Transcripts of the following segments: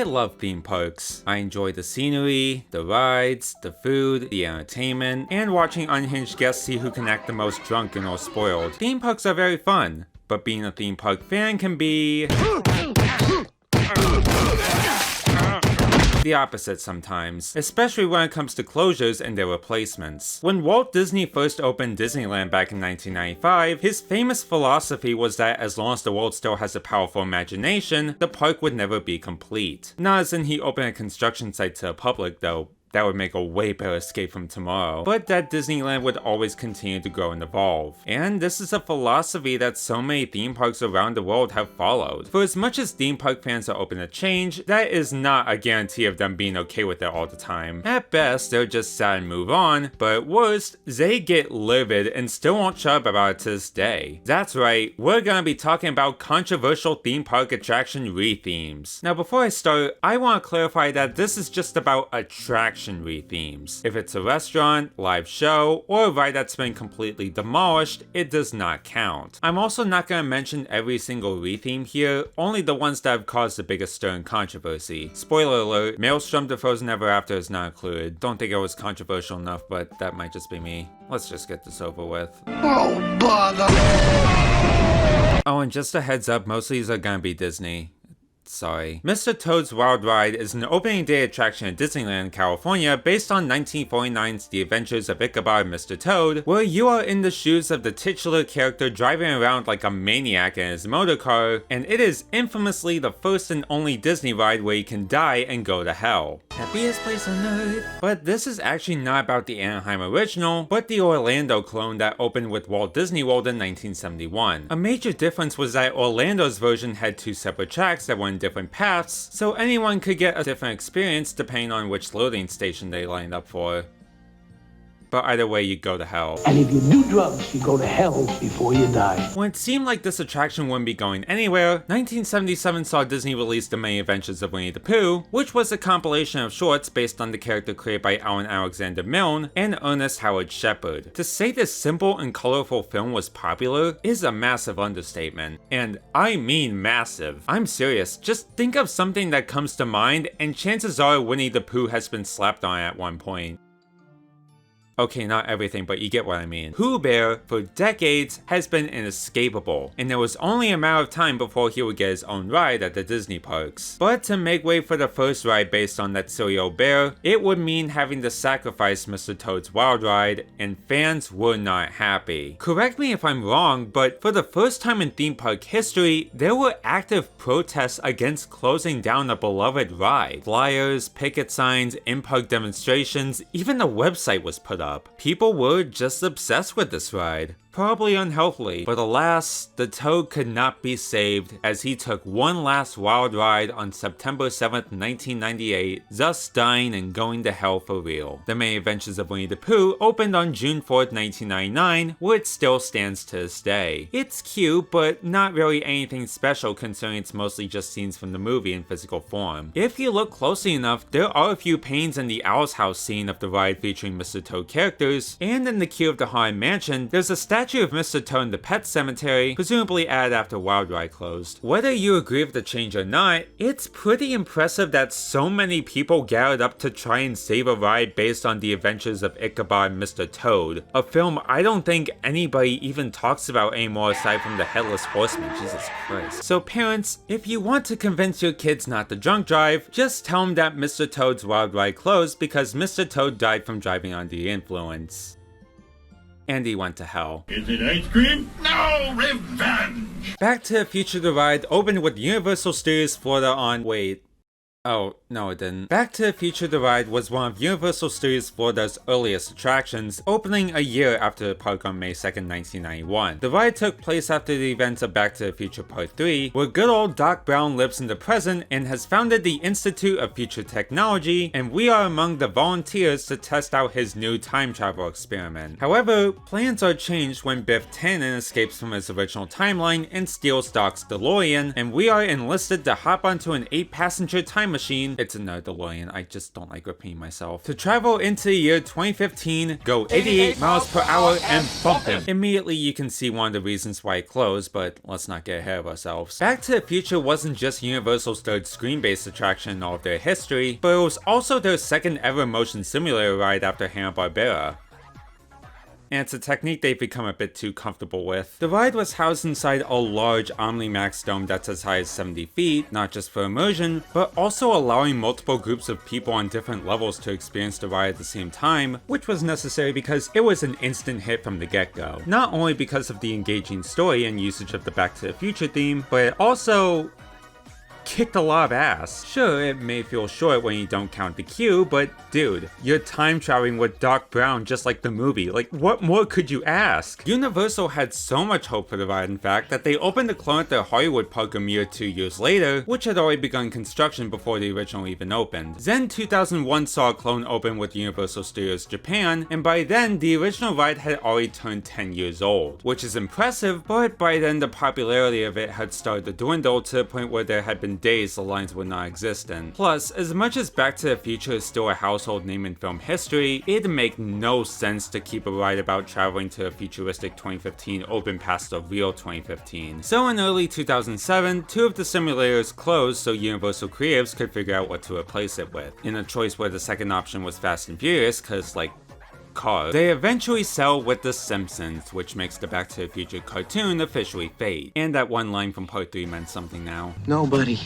I love theme parks. I enjoy the scenery, the rides, the food, the entertainment, and watching unhinged guests see who can act the most drunken or spoiled. Theme parks are very fun, but being a theme park fan can be the opposite sometimes, especially when it comes to closures and their replacements. When Walt Disney first opened Disneyland back in 1995, his famous philosophy was that as long as the world still has a powerful imagination, the park would never be complete. Not as in he opened a construction site to the public though. That would make a way better Escape from Tomorrow, but that Disneyland would always continue to grow and evolve. And this is a philosophy that so many theme parks around the world have followed. For as much as theme park fans are open to change, that is not a guarantee of them being okay with it all the time. At best, they're just sad and move on, but at worst, they get livid and still won't shut up about it to this day. That's right, we're gonna be talking about controversial theme park attraction re-themes. Now before I start, I want to clarify that this is just about attraction re-themes. If it's a restaurant, live show, or a ride that's been completely demolished, it does not count. I'm also not going to mention every single re-theme here, only the ones that have caused the biggest stir and controversy. Spoiler alert, Maelstrom to Frozen Ever After is not included. Don't think it was controversial enough, but that might just be me. Let's just get this over with. Oh, bother! Oh, and just a heads up, most of these are gonna be Disney. Sorry. Mr. Toad's Wild Ride is an opening day attraction in Disneyland, California based on 1949's The Adventures of Ichabod and Mr. Toad, where you are in the shoes of the titular character driving around like a maniac in his motor car, and it is infamously the first and only Disney ride where you can die and go to hell. Happiest place on earth. But this is actually not about the Anaheim original, but the Orlando clone that opened with Walt Disney World in 1971. A major difference was that Orlando's version had two separate tracks that went different paths, so anyone could get a different experience depending on which loading station they lined up for. But either way, you go to hell. And if you do drugs, you go to hell before you die. When it seemed like this attraction wouldn't be going anywhere, 1977 saw Disney release The Many Adventures of Winnie the Pooh, which was a compilation of shorts based on the character created by Alan Alexander Milne and Ernest Howard Shepard. To say this simple and colorful film was popular is a massive understatement. And I mean massive. I'm serious, just think of something that comes to mind and chances are Winnie the Pooh has been slapped on at one point. Okay, not everything, but you get what I mean. Pooh Bear, for decades, has been inescapable, and there was only a matter of time before he would get his own ride at the Disney parks. But to make way for the first ride based on that silly old bear, it would mean having to sacrifice Mr. Toad's Wild Ride, and fans were not happy. Correct me if I'm wrong, but for the first time in theme park history, there were active protests against closing down a beloved ride. Flyers, picket signs, in-park demonstrations, even the website was put up. People were just obsessed with this ride. Probably unhealthily, but alas, the Toad could not be saved as he took one last wild ride on September 7th, 1998, thus dying and going to hell for real. The Many Adventures of Winnie the Pooh opened on June 4th, 1999, where it still stands to this day. It's cute, but not really anything special considering it's mostly just scenes from the movie in physical form. If you look closely enough, there are a few panes in the Owl's House scene of the ride featuring Mr. Toad characters, and in the queue of the Haunted Mansion, there's a statue of Mr. Toad in the Pet Cemetery, presumably added after Wild Ride closed. Whether you agree with the change or not, it's pretty impressive that so many people gathered up to try and save a ride based on the adventures of Ichabod and Mr. Toad, a film I don't think anybody even talks about anymore aside from the Headless Horseman, Jesus Christ. So parents, if you want to convince your kids not to drunk drive, just tell them that Mr. Toad's Wild Ride closed because Mr. Toad died from driving under the influence. And he went to hell. Is it ice cream? No, revenge! Back to the Future the ride opened with Universal Studios Florida on... wait. Oh, no it didn't. Back to the Future the ride was one of Universal Studios Florida's earliest attractions, opening a year after the park on May 2nd, 1991. The ride took place after the events of Back to the Future Part 3, where good old Doc Brown lives in the present and has founded the Institute of Future Technology, and we are among the volunteers to test out his new time travel experiment. However, plans are changed when Biff Tannen escapes from his original timeline and steals Doc's DeLorean, and we are enlisted to hop onto an 8-passenger time machine. It's another DeLorean, I just don't like repeating myself. To travel into the year 2015, go 88 miles per hour and bump him. Immediately you can see one of the reasons why it closed, but let's not get ahead of ourselves. Back to the Future wasn't just Universal's third screen-based attraction in all of their history, but it was also their second ever motion simulator ride after Hanna-Barbera. And it's a technique they've become a bit too comfortable with. The ride was housed inside a large Omnimax dome that's as high as 70 feet, not just for immersion, but also allowing multiple groups of people on different levels to experience the ride at the same time, which was necessary because it was an instant hit from the get-go. Not only because of the engaging story and usage of the Back to the Future theme, but it also kicked a lot of ass. Sure, it may feel short when you don't count the queue, but dude, you're time traveling with Doc Brown just like the movie. Like, what more could you ask? Universal had so much hope for the ride, in fact, that they opened the clone at their Hollywood park a mere 2 years later, which had already begun construction before the original even opened. Then 2001 saw a clone open with Universal Studios Japan, and by then, the original ride had already turned 10 years old, which is impressive, but by then the popularity of it had started to dwindle to the point where there had been days the lines would not exist in. Plus, as much as Back to the Future is still a household name in film history, it'd make no sense to keep a ride about traveling to a futuristic 2015 open past the real 2015. So in early 2007, 2 of the simulators closed so Universal creatives could figure out what to replace it with, in a choice where the second option was Fast and Furious, cause like, cars. They eventually sell with The Simpsons, which makes the Back to the Future cartoon officially fade. And that one line from part 3 meant something now. Nobody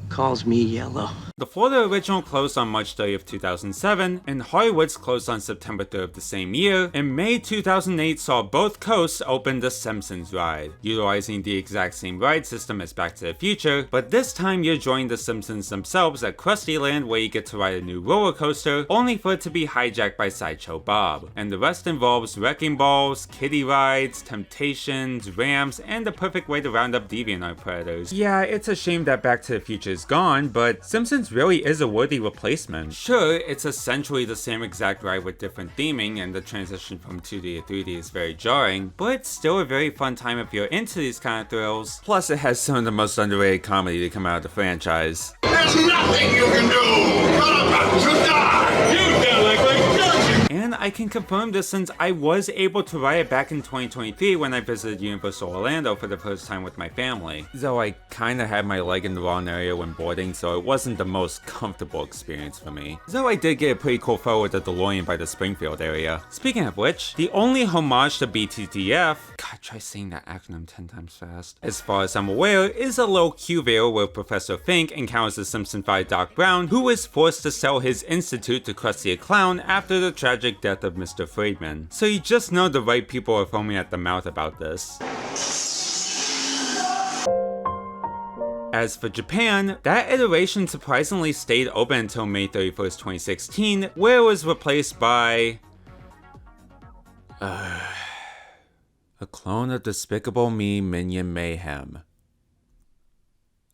calls me yellow. The Florida original closed on March 30th, 2007, and Hollywood's closed on September 3rd of the same year, and May 2008 saw both coasts open the Simpsons ride, utilizing the exact same ride system as Back to the Future, but this time you're joining the Simpsons themselves at Krusty Land where you get to ride a new roller coaster, only for it to be hijacked by Sideshow Bob. And the rest involves wrecking balls, kiddie rides, temptations, ramps, and the perfect way to round up DeviantArt predators. Yeah, it's a shame that Back to the Future is gone, but Simpsons really is a worthy replacement. Sure, it's essentially the same exact ride with different theming, and the transition from 2D to 3D is very jarring, but it's still a very fun time if you're into these kind of thrills. Plus, it has some of the most underrated comedy to come out of the franchise. There's nothing you can do! You're about to die! You sound like my cousin! And I can confirm this since I was able to ride it back in 2023 when I visited Universal Orlando for the first time with my family. Though I kinda had my leg in the wrong area when boarding, so it wasn't the most comfortable experience for me. Though I did get a pretty cool photo with the DeLorean by the Springfield area. Speaking of which, the only homage to BTTF, God, try saying that acronym 10 times fast, as far as I'm aware, is a little Q video where Professor Fink encounters the Simpsons-fied Doc Brown, who is forced to sell his institute to Krusty the Clown after the tragic death of Mr. Friedman. So you just know the right people are foaming at the mouth about this. As for Japan, that iteration surprisingly stayed open until May 31st, 2016, where it was replaced by a clone of Despicable Me Minion Mayhem.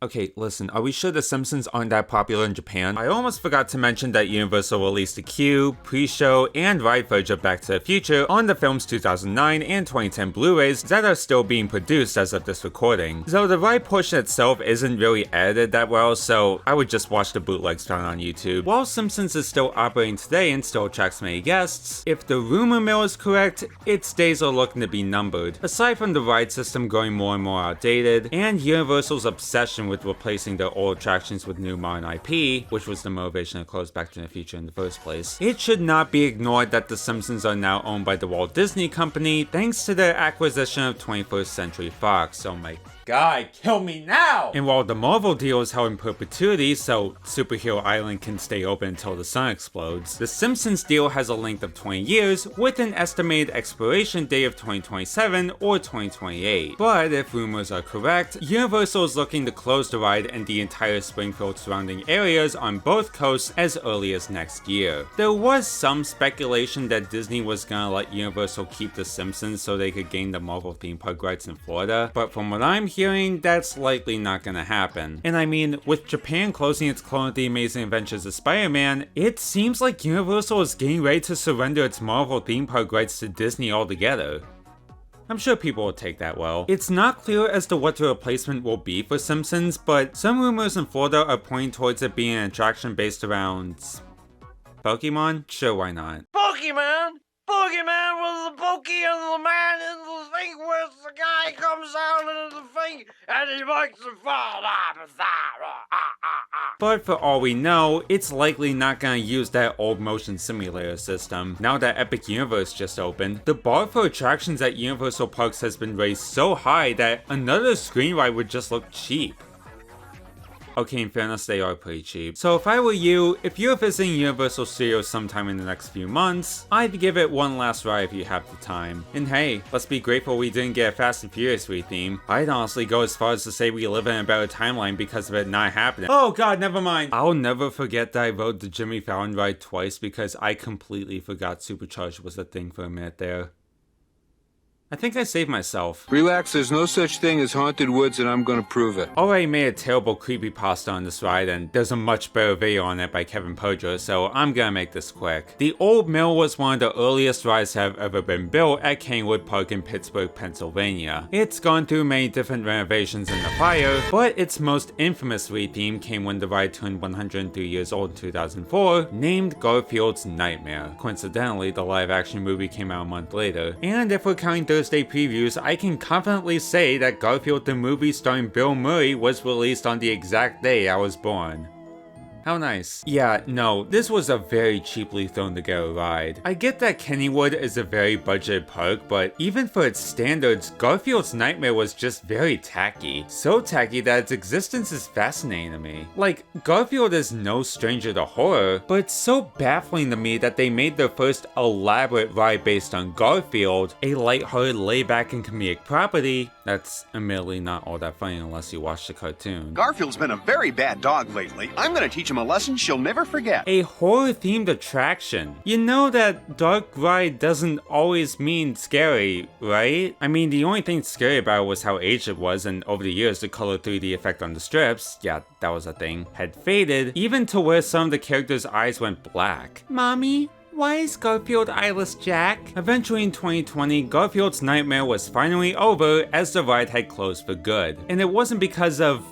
Okay, listen, are we sure The Simpsons aren't that popular in Japan? I almost forgot to mention that Universal released a queue, pre-show, and ride footage of Back to the Future on the film's 2009 and 2010 Blu-rays that are still being produced as of this recording. Though the ride portion itself isn't really edited that well, so I would just watch the bootlegs found on YouTube. While Simpsons is still operating today and still attracts many guests, if the rumor mill is correct, its days are looking to be numbered. Aside from the ride system growing more and more outdated, and Universal's obsession with replacing their old attractions with new modern IP, which was the motivation to close Back to the Future in the first place, it should not be ignored that The Simpsons are now owned by the Walt Disney Company thanks to their acquisition of 21st Century Fox. Oh my God, kill me now! And while the Marvel deal is held in perpetuity, so Superhero Island can stay open until the sun explodes, the Simpsons deal has a length of 20 years, with an estimated expiration date of 2027 or 2028. But if rumors are correct, Universal is looking to close the ride and the entire Springfield surrounding areas on both coasts as early as next year. There was some speculation that Disney was gonna let Universal keep the Simpsons so they could gain the Marvel theme park rights in Florida, but from what I'm hearing, that's likely not gonna happen. And I mean, with Japan closing its clone of The Amazing Adventures of Spider-Man, it seems like Universal is getting ready to surrender its Marvel theme park rights to Disney altogether. I'm sure people will take that well. It's not clear as to what the replacement will be for Simpsons, but some rumors in Florida are pointing towards it being an attraction based around Pokemon? Sure, why not? Pokemon? Pokemon was the pokey of the man in the thing where the guy comes out into the thing and he makes the fall off. But for all we know, it's likely not gonna use that old motion simulator system. Now that Epic Universe just opened, the bar for attractions at Universal Parks has been raised so high that another screen ride would just look cheap. Okay, in fairness, they are pretty cheap. So if I were you, if you're visiting Universal Studios sometime in the next few months, I'd give it one last ride if you have the time. And hey, let's be grateful we didn't get a Fast and Furious retheme. I'd honestly go as far as to say we live in a better timeline because of it not happening. Oh god, never mind. I'll never forget that I rode the Jimmy Fallon ride twice because I completely forgot Supercharged was a thing for a minute there. I think I saved myself. Relax, there's no such thing as haunted woods and I'm gonna prove it. Already made a terrible creepypasta on this ride and there's a much better video on it by Kevin Podger, so I'm gonna make this quick. The old mill was one of the earliest rides to have ever been built at Kennywood Park in Pittsburgh, Pennsylvania. It's gone through many different renovations in the fire, but its most infamous retheme came when the ride turned 103 years old in 2004, named Garfields Nightmare. Coincidentally, the live action movie came out a month later. And if we're counting Thursday previews, I can confidently say that Garfield the movie starring Bill Murray was released on the exact day I was born. How nice. Yeah, no, this was a very cheaply thrown together ride. I get that Kennywood is a very budgeted park, but even for its standards, Garfield's Nightmare was just very tacky. So tacky that its existence is fascinating to me. Like, Garfield is no stranger to horror, but it's so baffling to me that they made their first elaborate ride based on Garfield, a lighthearted, laid-back and comedic property that's admittedly not all that funny unless you watch the cartoon. Garfield's been a very bad dog lately. I'm gonna teach him a lesson she'll never forget. A horror-themed attraction. You know that dark ride doesn't always mean scary, right? I mean, the only thing scary about it was how aged it was, and over the years the color 3D effect on the strips, yeah, that was a thing, had faded, even to where some of the characters' eyes went black. Mommy? Why is Garfield eyeless, Jack? Eventually in 2020, Garfield's Nightmare was finally over as the ride had closed for good. And it wasn't because of,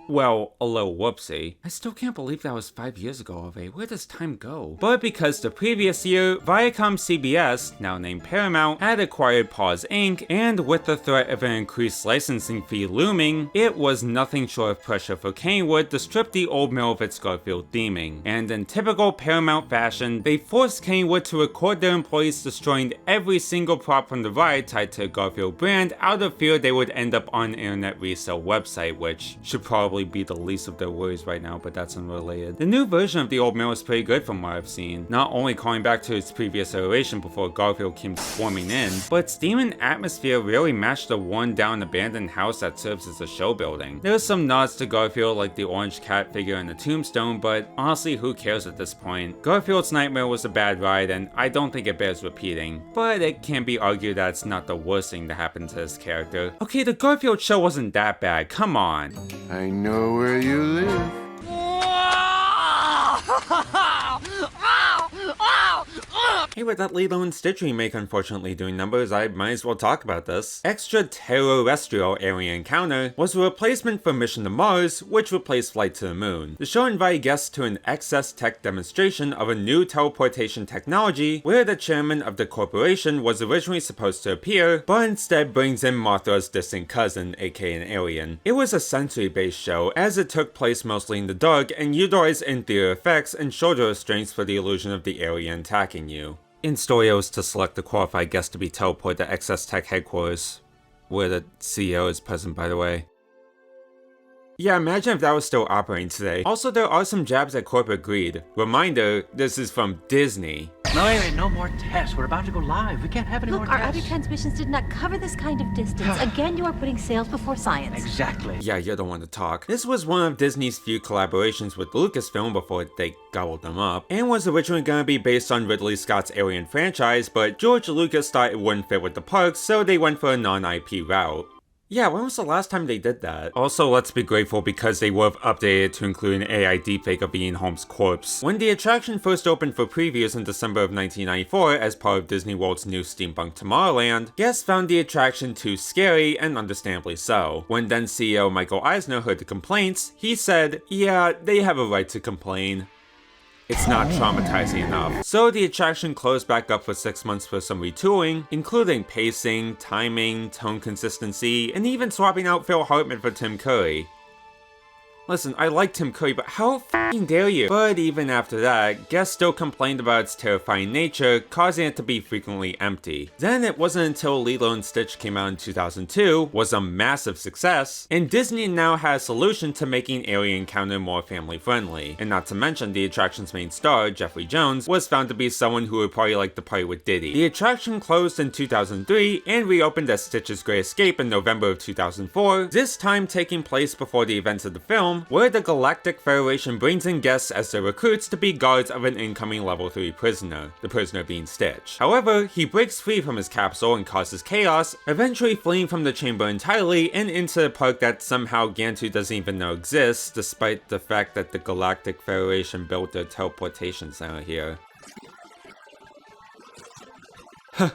well, a little whoopsie. I still can't believe that was 5 years ago already. Where does time go? But because the previous year, Viacom CBS, now named Paramount, had acquired Paws Inc., and with the threat of an increased licensing fee looming, it was nothing short of pressure for Kennywood to strip the old mill of its Garfield theming. And in typical Paramount fashion, they forced Kennywood to record their employees destroying every single prop from the ride tied to the Garfield brand out of fear they would end up on an internet resale website, which should probably be the least of their worries right now, but that's unrelated. The new version of the old mill is pretty good from what I've seen, not only calling back to its previous iteration before Garfield came swarming in, but its theme and atmosphere really matched the worn down abandoned house that serves as a show building. There's some nods to Garfield like the orange cat figure in the tombstone, but honestly who cares at this point? Garfield's Nightmare was a bad ride and I don't think it bears repeating, but it can be argued that it's not the worst thing to happen to this character. Okay, the Garfield show wasn't that bad, come on. I know where you live. Hey, with that Lilo and Stitch remake unfortunately doing numbers, I might as well talk about this. Extraterrestrial Alien Encounter was a replacement for Mission to Mars, which replaced Flight to the Moon. The show invited guests to an XS Tech demonstration of a new teleportation technology, where the chairman of the corporation was originally supposed to appear, but instead brings in Mothra's distant cousin, aka an alien. It was a sensory-based show, as it took place mostly in the dark and utilized in-theater effects and shoulder restraints for the illusion of the alien attacking you. In-story was to select the qualified guest to be teleported to XS Tech headquarters, where the CEO is present, by the way. Yeah, imagine if that was still operating today. Also, there are some jabs at corporate greed. Reminder, this is from Disney. No, wait, no more tests. We're about to go live. We can't have any more Look, our tests. other transmissions did not cover this kind of distance. Again, you are putting sales before science. Exactly. Yeah, you're the one to talk. This was one of Disney's few collaborations with Lucasfilm before they gobbled them up, and was originally gonna be based on Ridley Scott's Alien franchise, but George Lucas thought it wouldn't fit with the parks, so they went for a non-IP route. Yeah, when was the last time they did that? Also, let's be grateful because they would have updated to include an AI deepfake of Ian Holmes' corpse. When the attraction first opened for previews in December of 1994 as part of Disney World's new steampunk Tomorrowland, guests found the attraction too scary, and understandably so. When then CEO Michael Eisner heard the complaints, he said, "Yeah, they have a right to complain. It's not traumatizing enough." So the attraction closed back up for 6 months for some retooling, including pacing, timing, tone consistency, and even swapping out Phil Hartman for Tim Curry. Listen, I like Tim Curry, but how f***ing dare you? But even after that, guests still complained about its terrifying nature, causing it to be frequently empty. Then it wasn't until Lilo & Stitch came out in 2002, was a massive success, and Disney now has a solution to making Alien Encounter more family friendly. And not to mention, the attraction's main star, Jeffrey Jones, was found to be someone who would probably like to party with Diddy. The attraction closed in 2003 and reopened as Stitch's Great Escape in November of 2004, this time taking place before the events of the film, where the Galactic Federation brings in guests as their recruits to be guards of an incoming level 3 prisoner, the prisoner being Stitch. However, he breaks free from his capsule and causes chaos, eventually fleeing from the chamber entirely and into a park that somehow Gantu doesn't even know exists, despite the fact that the Galactic Federation built their teleportation center here.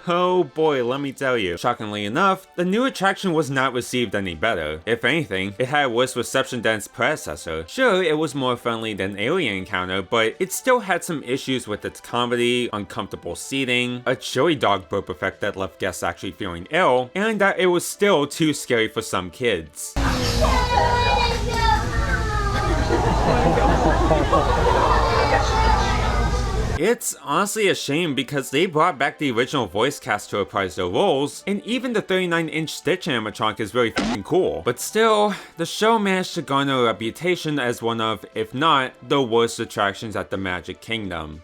Oh boy, let me tell you. Shockingly enough, the new attraction was not received any better. If anything, it had a worse reception than its predecessor. Sure, it was more friendly than Alien Encounter, but it still had some issues with its comedy, uncomfortable seating, a chili dog burp effect that left guests actually feeling ill, and that it was still too scary for some kids. It's honestly a shame because they brought back the original voice cast to reprise their roles, and even the 39-inch Stitch animatronic is really f***ing cool. But still, the show managed to garner a reputation as one of, if not, the worst attractions at the Magic Kingdom.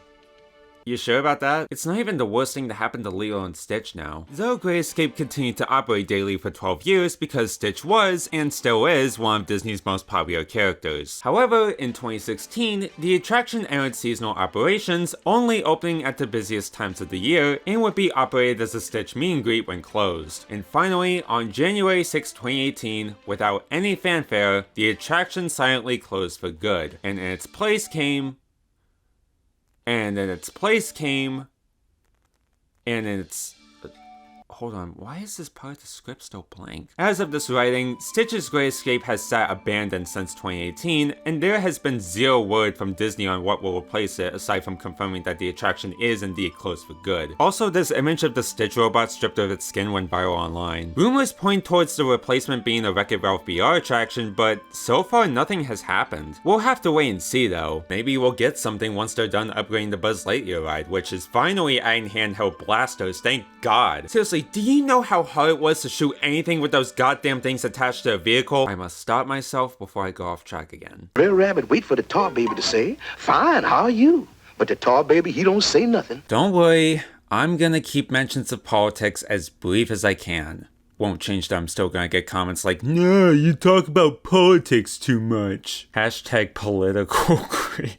You sure about that? It's not even the worst thing to happen to Lilo & Stitch now. Though Great Escape continued to operate daily for 12 years because Stitch was, and still is, one of Disney's most popular characters. However, in 2016, the attraction entered seasonal operations, only opening at the busiest times of the year, and would be operated as a Stitch meet and greet when closed. And finally, on January 6, 2018, without any fanfare, the attraction silently closed for good, and in its place came... Hold on, why is this part of the script still blank? As of this writing, Stitch's Great Escape has sat abandoned since 2018, and there has been zero word from Disney on what will replace it, aside from confirming that the attraction is indeed closed for good. Also, this image of the Stitch robot stripped of its skin went viral online. Rumors point towards the replacement being a Wreck-It Ralph VR attraction, but so far nothing has happened. We'll have to wait and see though. Maybe we'll get something once they're done upgrading the Buzz Lightyear ride, which is finally adding handheld blasters, thank God. Seriously, do you know how hard it was to shoot anything with those goddamn things attached to a vehicle? I must stop myself before I go off track again. Real Rabbit wait for the tar baby to say, "Fine, how are you?" But the tar baby, he don't say nothing. Don't worry, I'm gonna keep mentions of politics as brief as I can. Won't change that I'm still gonna get comments like, "No, you talk about politics too much." Hashtag political cringe.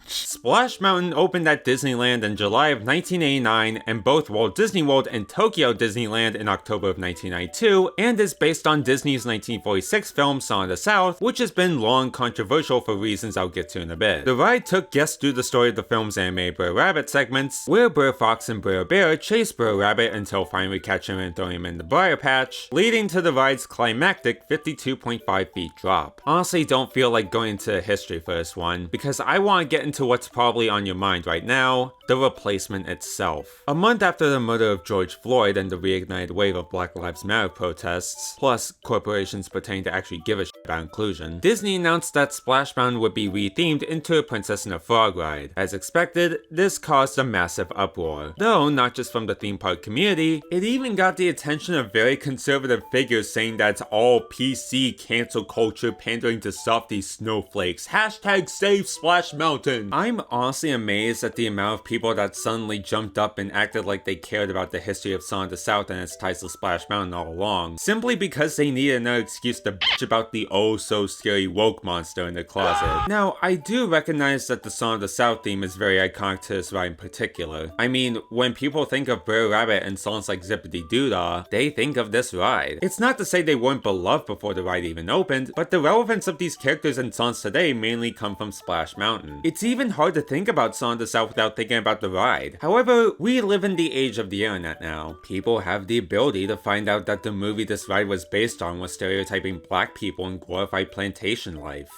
Splash Mountain opened at Disneyland in July of 1989 and both Walt Disney World and Tokyo Disneyland in October of 1992, and is based on Disney's 1946 film Song of the South, which has been long controversial for reasons I'll get to in a bit. The ride took guests through the story of the film's animated Brer Rabbit segments, where Brer Fox and Brer Bear chase Brer Rabbit until finally catching him and throwing him in the briar patch, leading to the ride's climactic 52.5 feet drop. Honestly, don't feel like going into history for this one, because I want to get into what's probably on your mind right now, the replacement itself. A month after the murder of George Floyd and the reignited wave of Black Lives Matter protests, plus corporations pretending to actually give a shit about inclusion, Disney announced that Splash Mountain would be rethemed into a Princess and a Frog ride. As expected, this caused a massive uproar. Though not just from the theme park community, it even got the attention of very conservative figures saying that it's all PC cancel culture pandering to softy snowflakes. Hashtag save Splash Mountain. I'm honestly amazed at the amount of people people that suddenly jumped up and acted like they cared about the history of Song of the South and its ties to Splash Mountain all along, simply because they needed another excuse to bitch about the oh so scary woke monster in their closet. Now, I do recognize that the Song of the South theme is very iconic to this ride in particular. I mean, when people think of Brer Rabbit and songs like Zippity Doo-Dah, they think of this ride. It's not to say they weren't beloved before the ride even opened, but the relevance of these characters and songs today mainly come from Splash Mountain. It's even hard to think about Song of the South without thinking about the ride. However, we live in the age of the internet now. People have the ability to find out that the movie this ride was based on was stereotyping black people and glorified plantation life.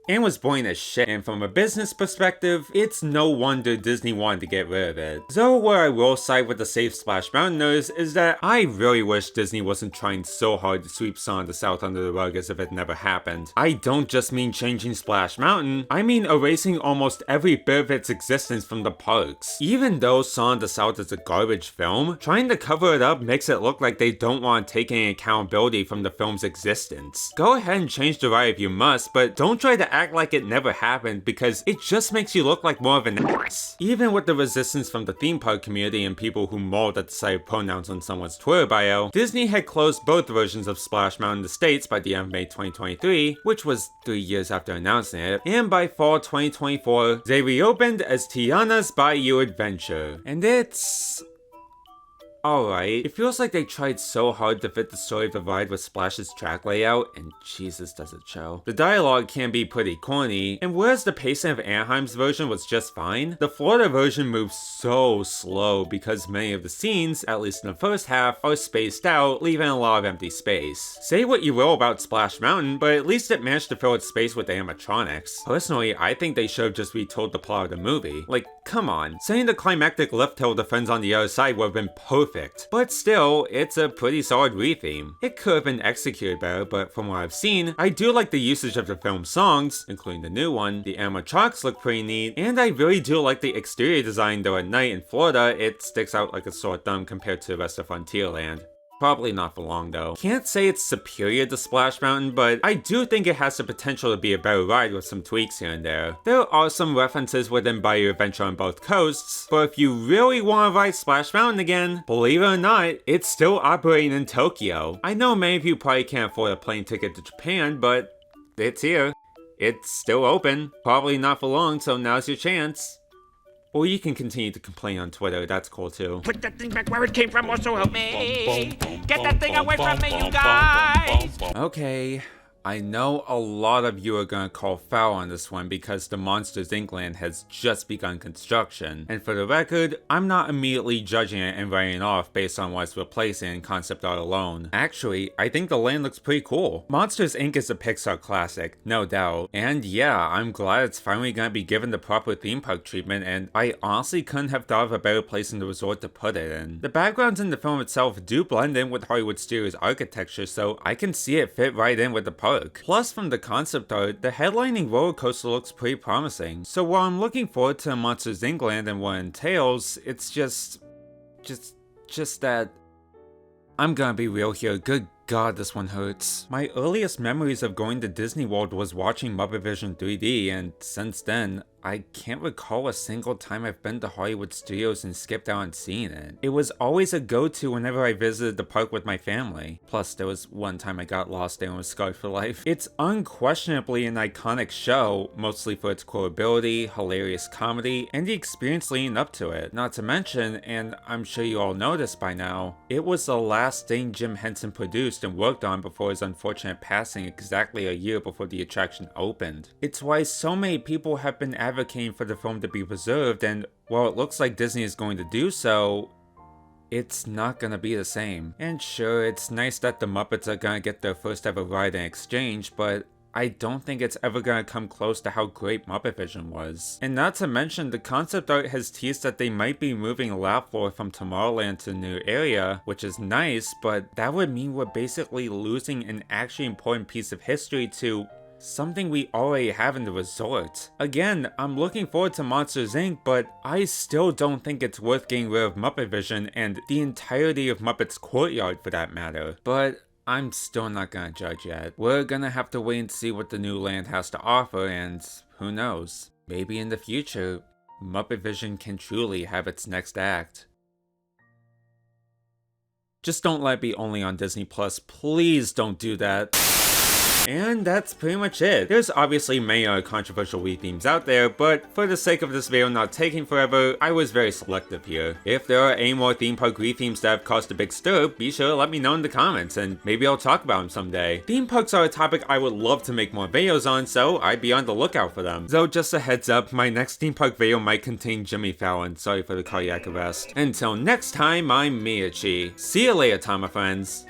And was boring as shit, and from a business perspective, it's no wonder Disney wanted to get rid of it. Though where I will side with the safe Splash Mountainers is that I really wish Disney wasn't trying so hard to sweep Song of the South under the rug as if it never happened. I don't just mean changing Splash Mountain, I mean erasing almost every bit of its existence from the parks. Even though Song of the South is a garbage film, trying to cover it up makes it look like they don't want to take any accountability from the film's existence. Go ahead and change the ride if you must, but don't try to act like it never happened because it just makes you look like more of an ass. Even with the resistance from the theme park community and people who mauled at the sight of pronouns on someone's Twitter bio, Disney had closed both versions of Splash Mountain in the States by the end of May 2023, which was 3 years after announcing it, and by fall 2024, they reopened as Tiana's Bayou Adventure. And it's alright. It feels like they tried so hard to fit the story of the ride with Splash's track layout, and Jesus does it show. The dialogue can be pretty corny, and whereas the pacing of Anaheim's version was just fine, the Florida version moves so slow because many of the scenes, at least in the first half, are spaced out, leaving a lot of empty space. Say what you will about Splash Mountain, but at least it managed to fill its space with animatronics. Personally, I think they should have just retold the plot of the movie. Like, come on. Saying the climactic lift hill defends on the other side would have been perfect. But still, it's a pretty solid retheme. It could have been executed better, but from what I've seen, I do like the usage of the film's songs, including the new one. The animatronics look pretty neat, and I really do like the exterior design, though at night in Florida, it sticks out like a sore thumb compared to the rest of Frontierland. Probably not for long though. Can't say it's superior to Splash Mountain, but I do think it has the potential to be a better ride with some tweaks here and there. There are some references within Bayou Adventure on both coasts, but if you really want to ride Splash Mountain again, believe it or not, it's still operating in Tokyo. I know many of you probably can't afford a plane ticket to Japan, but it's here. It's still open. Probably not for long, so now's your chance. Or you can continue to complain on Twitter, that's cool too. Put that thing back where it came from, or so help me. Get that thing away from me, you guys. Okay. I know a lot of you are gonna call foul on this one because the Monsters Inc. land has just begun construction, and for the record, I'm not immediately judging it and writing it off based on what it's replacing in concept art alone. Actually, I think the land looks pretty cool. Monsters Inc. is a Pixar classic, no doubt, and yeah, I'm glad it's finally gonna be given the proper theme park treatment, and I honestly couldn't have thought of a better place in the resort to put it in. The backgrounds in the film itself do blend in with Hollywood Studios architecture, so I can see it fit right in with the park. Plus, from the concept art, the headlining roller coaster looks pretty promising. So while I'm looking forward to Monsters Inc. land and what it entails, it's just that I'm gonna be real here. Good God, this one hurts. My earliest memories of going to Disney World was watching Muppet Vision 3D, and since then, I can't recall a single time I've been to Hollywood Studios and skipped out on seeing it. It was always a go-to whenever I visited the park with my family. Plus, there was one time I got lost there and was scarred for life. It's unquestionably an iconic show, mostly for its quotability, hilarious comedy, and the experience leading up to it. Not to mention, and I'm sure you all know this by now, it was the last thing Jim Henson produced and worked on before his unfortunate passing exactly a year before the attraction opened. It's why so many people have been advocating for the film to be preserved, and while it looks like Disney is going to do so, it's not gonna be the same. And sure, it's nice that the Muppets are gonna get their first ever ride in exchange, but I don't think it's ever gonna come close to how great Muppet Vision was. And not to mention, the concept art has teased that they might be moving Laugh Floor from Tomorrowland to a new area, which is nice, but that would mean we're basically losing an actually important piece of history to something we already have in the resort. Again, I'm looking forward to Monsters Inc., but I still don't think it's worth getting rid of Muppet Vision and the entirety of Muppet's Courtyard for that matter. But I'm still not gonna judge yet. We're gonna have to wait and see what the new land has to offer, and who knows. maybe in the future, Muppet Vision can truly have its next act. Just don't let it be only on Disney Plus. Please don't do that. And that's pretty much it. There's obviously many other controversial Wii themes out there, but for the sake of this video not taking forever, I was very selective here. If there are any more theme park Wii themes that have caused a big stir, be sure to let me know in the comments, and maybe I'll talk about them someday. Theme parks are a topic I would love to make more videos on, so I'd be on the lookout for them. Though just a heads up, my next theme park video might contain Jimmy Fallon, sorry for the cardiac arrest. Until next time, I'm Miyachi. See you later, Tama friends.